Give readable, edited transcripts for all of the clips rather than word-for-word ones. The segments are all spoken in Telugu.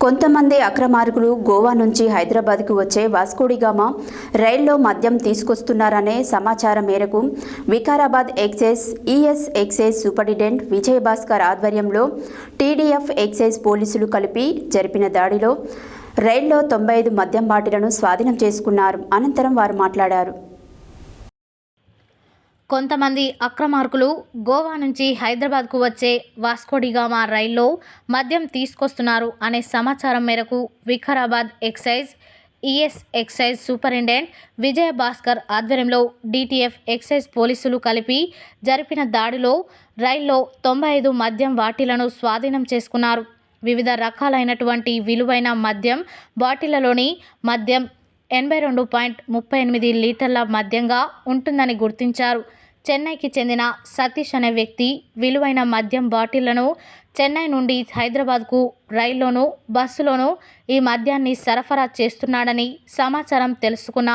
కొంతమంది అక్రమార్కులు గోవా నుంచి హైదరాబాద్కు వచ్చే వాస్కోడిగామా రైల్లో మద్యం తీసుకొస్తున్నారనే సమాచారం మేరకు Vikarabad ES excise superintendent Vijayabhaskar ఆధ్వర్యంలో టీడీఎఫ్ ఎక్సైజ్ పోలీసులు కలిపి జరిపిన దాడిలో రైల్లో 95 మద్యం బాటిళ్లను స్వాధీనం చేసుకున్నారు. అనంతరం వారు మాట్లాడారు. కొంతమంది అక్రమార్కులు గోవా నుంచి హైదరాబాద్కు వచ్చే వాస్కోడిగామా రైల్లో మద్యం తీసుకొస్తున్నారు అనే సమాచారం మేరకు Vikarabad ES excise superintendent Vijayabhaskar ఆధ్వర్యంలో డీటీఎఫ్ ఎక్సైజ్ పోలీసులు కలిపి జరిపిన దాడిలో రైల్లో 95 మద్యం బాటిళ్లను స్వాధీనం చేసుకున్నారు. వివిధ రకాలైనటువంటి విలువైన మద్యం బాటిళ్లలోని మద్యం 82.38 లీటర్ల మద్యంగా ఉంటుందని గుర్తించారు. చెన్నైకి చెందిన సతీష్ అనే వ్యక్తి విలువైన మద్యం బాటిళ్లను చెన్నై నుండి హైదరాబాద్కు రైల్లోనూ బస్సులోనూ ఈ మద్యాన్ని సరఫరా చేస్తున్నాడని సమాచారం తెలుసుకున్న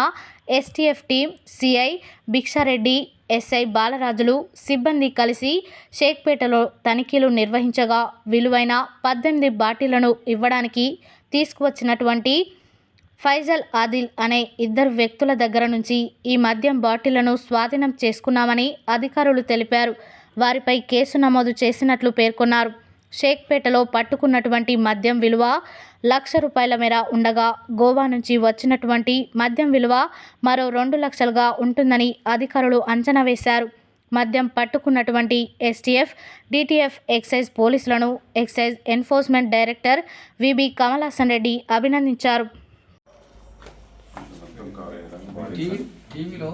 STF team CI భిక్షారెడ్డి, SI Balarajulu సిబ్బంది కలిసి షేక్పేటలో తనిఖీలు నిర్వహించగా విలువైన 18 బాటిళ్లను ఇవ్వడానికి తీసుకువచ్చినటువంటి ఫైజల్ ఆదిల్ అనే 2 వ్యక్తుల దగ్గర నుంచి ఈ మద్యం బాటిళ్లను స్వాధీనం చేసుకున్నామని అధికారులు తెలిపారు. వారిపై కేసు నమోదు చేసినట్లు పేర్కొన్నారు. షేక్పేటలో పట్టుకున్నటువంటి మద్యం విలువ ₹1,00,000 మేర ఉండగా గోవా నుంచి వచ్చినటువంటి మద్యం విలువ మరో 2 లక్షలుగా ఉంటుందని అధికారులు అంచనా వేశారు. మద్యం పట్టుకున్నటువంటి ఎస్టీఎఫ్, డీటీఎఫ్ ఎక్సైజ్ పోలీసులను excise enforcement director VB Kamalasan Reddy అభినందించారు. టీవీలో